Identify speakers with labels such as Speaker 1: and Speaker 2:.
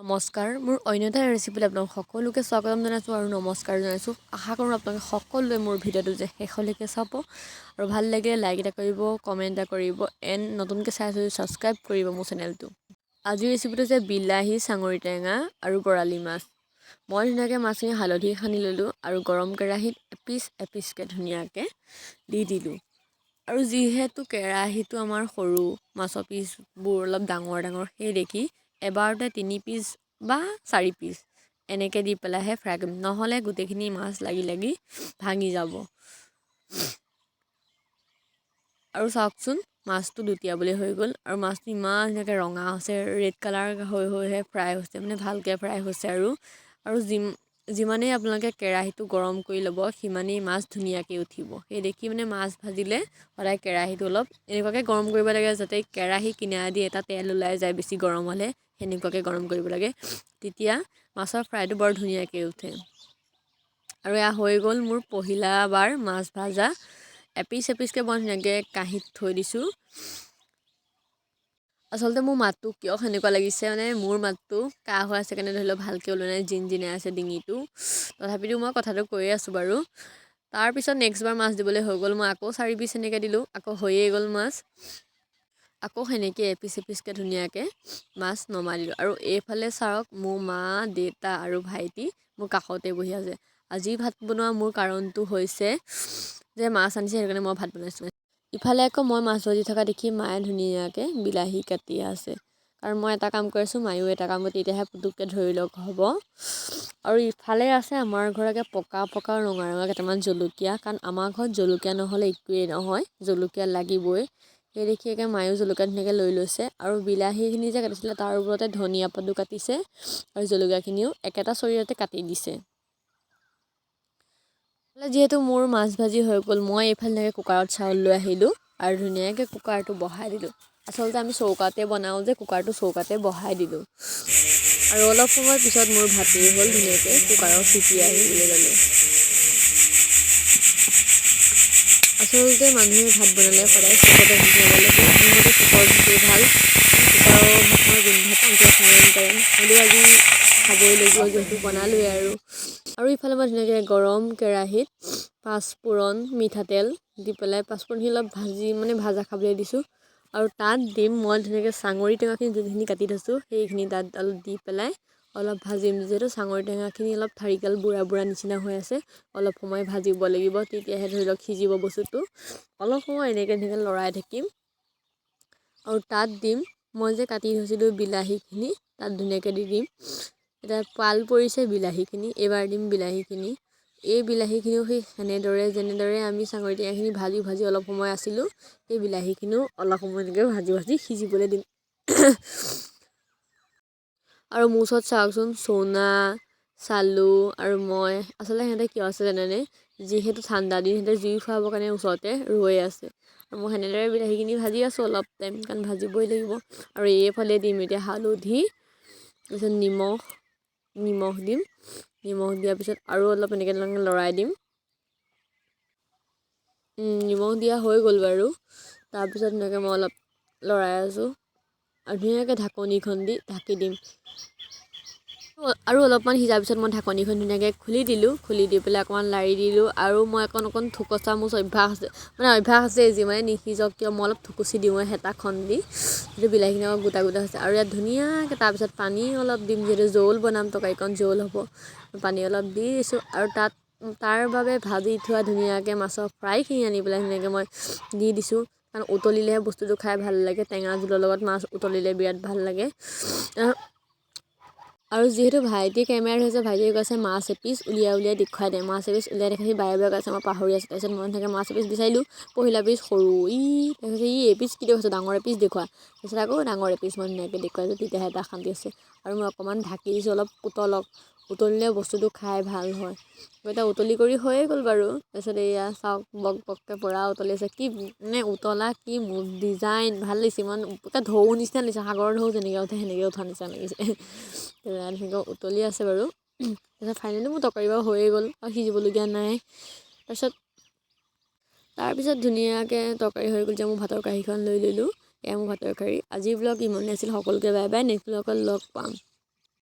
Speaker 1: নমস্কাৰ, মোৰ অন্য এটা ৰেচিপিলৈ আপোনালোক সকলোকে স্বাগতম জনাইছোঁ আৰু নমস্কাৰ জনাইছোঁ। আশা কৰোঁ আপোনালোকে সকলোৱে মোৰ ভিডিঅ'টো যে শেষলৈকে চাব আৰু ভাল লাগিলে লাইক এটা কৰিব, কমেণ্ট এটা কৰিব, এণ্ড নতুনকৈ চাই যদি ছাবস্ক্ৰাইব কৰিব মোৰ চেনেলটো। আজিৰ ৰেচিপিটো যে বিলাহী, চাঙৰি টেঙা আৰু বৰালি মাছ। মই ধুনীয়াকৈ মাছখিনি হালধি সানি ল'লোঁ আৰু গৰম কেৰাহীত এপিচ এপিচকৈ ধুনীয়াকৈ দি দিলোঁ। আৰু যিহেতু কেৰাহীটো আমাৰ সৰু, মাছৰ পিচবোৰ অলপ ডাঙৰ ডাঙৰ, সেই দেখি এবাৰতে 3 পিচ বা 4 পিচ এনেকৈ দি পেলাইহে ফ্ৰাই কৰিম, নহ'লে গোটেইখিনি মাছ লাগি লাগি ভাঙি যাব। আৰু চাওকচোন, মাছটো দুতিয়াবলৈ হৈ গ'ল আৰু মাছটো ইমান ধুনীয়াকৈ ৰঙা হৈছে, ৰেড কালাৰ হৈহে ফ্ৰাই হৈছে, মানে ভালকৈ ফ্ৰাই হৈছে। আৰু যিমানেই আপোনালোকে কেৰাহীটো গৰম কৰি ল'ব, সিমানেই মাছ ধুনীয়াকৈ উঠিব। সেই দেখি মানে মাছ ভাজিলে সদায় কেৰাহীটো অলপ এনেকুৱাকৈ গৰম কৰিব লাগে যাতে কেৰাহী কিনাৰে দি এটা তেল ওলাই যায়, বেছি গৰম হ'লে সেনেকুৱাকৈ গৰম কৰিব লাগে, তেতিয়া মাছৰ ফ্ৰাইটো বৰ ধুনীয়াকৈ উঠে। আৰু এয়া হৈ গ'ল মোৰ পহিলাবাৰ মাছ ভাজা। এপিচ এপিচকৈ মই ধুনীয়াকৈ কাঁহীত থৈ দিছোঁ। আচলতে মোৰ মাতটো কিয় সেনেকুৱা লাগিছে, মানে মোৰ মাতটো কাহ হৈ আছে কাৰণে ধৰি লওক ভালকৈ ওলোৱা নাই, জিনজিনাই আছে ডিঙিটো। তথাপিতো মই কথাটো কৈয়ে আছোঁ বাৰু। তাৰপিছত নেক্সটবাৰ মাছ দিবলৈ হৈ গ'ল, মই আকৌ 4 পিচ এনেকৈ দিলোঁ, আকৌ হৈয়ে গ'ল মাছ। আকৌ সেনেকৈ এপিচ এপিচকৈ ধুনীয়াকৈ মাছ নমাই দিলোঁ। আৰু এইফালে চাওক, মোৰ মা, দেউতা আৰু ভাইটি মোৰ কাষতে বহি আছে। আজি ভাত বনোৱা মোৰ কাৰণটো হৈছে যে মাছ আনিছে, সেইটো কাৰণে মই ভাত বনাইছোঁ। ইফালে আকৌ মই মাছ ভাজি থকা দেখি মায়ে ধুনীয়াকৈ বিলাহী কাটি আছে, কাৰণ মই এটা কাম কৰিছোঁ, মায়েও এটা কাম কৰি, তেতিয়াহে পুটুককৈ ধৰি লওক হ'ব। আৰু ইফালে আছে আমাৰ ঘৰকে পকা পকা ৰঙা ৰঙা কেইটামান জলকীয়া, কাৰণ আমাৰ ঘৰত জলকীয়া নহ'লে একোৱেই নহয়, জলকীয়া লাগিবই। সেই দেখি একে মায়েও জলকীয়া ধুনীয়াকৈ লৈ লৈছে। আৰু বিলাহীখিনি যে কাটিছিলে তাৰ ওপৰতে ধনিয়া পাতো কাটিছে আৰু জলকীয়াখিনিও একেটা চৰিয়াতে কাটি দিছে। যিহেতু মোৰ মাছ ভাজি হৈ গ'ল, মই এইফালে কুকাৰত চাউল লৈ আহিলোঁ আৰু ধুনীয়াকৈ কুকাৰটো বহাই দিলোঁ। আচলতে আমি চৌকাতে বনাওঁ যে, কুকাৰটো চৌকাতে বহাই দিলোঁ। আৰু অলপ সময় পিছত মোৰ ভাতেই হ'ল, ধুনীয়াকৈ কুকাৰৰ চিটি আহিবলৈ ল'লে। আচলতে মানুহে ভাত বনালে সদায় চৌকাতে ভাত বনাব লাগে, মোৰ মতে কুকাৰৰ ভাতেই ভাল। কুকাৰৰ ভাতৰ গোন্ধটো এতিয়া খাই কৰে, হ'লেও আজি খাবই লাগিব যিহেতু বনালোৱে আৰু ইফালে মই ধুনীয়াকৈ গৰম কেৰাহীত পাঁচফোৰণ, মিঠাতেল দি পেলাই পাঁচফোৰণখিনি অলপ ভাজা খাবলৈ দিছোঁ। আৰু তাত দিম মই ধুনীয়াকৈ চাঙৰি টেঙাখিনি যোনখিনি কাটি থৈছোঁ, সেইখিনি তাত অলপ দি পেলাই অলপ ভাজিম। যিহেতু চাঙৰি টেঙাখিনি অলপ ঠাৰিকাল বুঢ়া বুঢ়া নিচিনা হৈ আছে, অলপ সময় ভাজিব লাগিব, তেতিয়াহে ধৰি লওক সিজিব বস্তুটো। অলপ সময় এনেকৈ ধুনীয়াকৈ লৰাই থাকিম আৰু তাত দিম মই যে কাটি থৈছিলোঁ বিলাহীখিনি, তাত ধুনীয়াকৈ দি দিম। এতিয়া পাল পৰিছে বিলাহীখিনি, এইবাৰ দিম বিলাহীখিনি। এই বিলাহীখিনিও সেই যেনেদৰে আমি চাঙৰি টেঙাখিনি ভাজি অলপ সময় আছিলোঁ, সেই বিলাহীখিনিও অলপ সময় এনেকৈ ভাজি সিজিবলৈ দিম। আৰু মোৰ ওচৰত চাওকচোন, চৌনা, চালু আৰু মই, আচলতে সিহঁতে কিয় আছে জানেনে, যিহেতু ঠাণ্ডা দিন, সিহঁতে জুই ফুৱাবৰ কাৰণে ওচৰতে ৰৈ আছে। আৰু মই সেনেদৰে বিলাহীখিনি ভাজি আছোঁ অলপ টাইম, কাৰণ ভাজিবই লাগিব। আৰু এইফালে দিম এতিয়া হালধি, তাৰপিছত নিমখ দিম। নিমখ দিয়াৰ পিছত আৰু অলপ এনেকৈ লৰাই দিম। নিমখ দিয়া হৈ গ'ল বাৰু। তাৰপিছত এনেকৈ মই অলপ লৰাই আছোঁ আৰু ধুনীয়াকৈ ঢাকনিখন দি ঢাকি দিম। আৰু অলপমান সিজাৰ পিছত মই ঢাকনিখন ধুনীয়াকৈ খুলি দিলোঁ, খুলি দি পেলাই অকণমান লাৰি দিলোঁ। আৰু মই অকণ থুকচা মোৰ অভ্যাস আছে, যিমানে নিসিজক কিয় মই অলপ থুকুচি দিওঁ হেতাখন দি, সেইটো বিলাহীখিনি অলপ গোটা গোটা হৈছে। আৰু ইয়াত ধুনীয়াকৈ তাৰপিছত পানী অলপ দিম, যিহেতু জোল বনাম, তৰকাৰীকণ জোল হ'ব, পানী অলপ দি দিছোঁ। আৰু তাৰ বাবে ভাজি থোৱা ধুনীয়াকৈ মাছৰ ফ্ৰাইখিনি আনি পেলাই ধুনীয়াকৈ মই দি দিছোঁ, কাৰণ উতলিলেহে বস্তুটো খাই ভাল লাগে। টেঙা জোলৰ লগত মাছ উতলিলে বিৰাট ভাল লাগে। আৰু যিহেতু ভাইটিয়ে কেমেৰা ধৰিছে, ভাইটিয়ে কৈছে মাছ এপিচ উলিয়াই দেখুৱাই দে, মাছ এপিচ উলিয়াই দেখুৱাই, সি বাৰে বাৰে কৈছে, মই পাহৰি আছোঁ। তাৰপিছত মই ধুনীয়াকৈ মাছ এপিচ বিচাৰিলোঁ, পহিলা পিচ সৰু, তাৰপিছত এপিচ কি দেখুৱাইছোঁ, ডাঙৰ এপিচ দেখুওৱা। তাৰপিছত আকৌ ডাঙৰ এপিচ মই ধুনীয়াকৈ দেখুৱাইছোঁ, তেতিয়াহে এটা শান্তি আছে। আৰু মই অকণমান ঢাকি দিছোঁ, অলপ উতলিলে বস্তুটো খাই ভাল হয়। এতিয়া উতলি কৰি হৈয়ে গ'ল বাৰু। তাৰপিছত এয়া চাওক, বক বককৈ পৰা উতলি আছে, কি মানে উতলা কি ডিজাইন ভাল লাগিছে, ইমান ঢৌ নিচিনা লাগিছে, সাগৰৰ ঢৌ যেনেকৈ উঠে সেনেকৈ উঠা নিচিনা লাগিছে। ধুনীয়াকৈ উতলি আছে বাৰু। তাৰপিছত ফাইনেলি মোৰ তৰকাৰী বাৰু হৈয়ে গ'ল আৰু সিজিবলগীয়া নাই। তাৰপিছত ধুনীয়াকৈ তৰকাৰী হৈ গ'ল, যে মোৰ ভাতৰ কাঁহীখন লৈ ল'লোঁ। এয়া মোৰ ভাতৰ কাৰী। আজিৰ ব্লগ ইমানেই আছিল, সকলোকে বাই বাই, নেক্সট ব্লগত লগ পাম।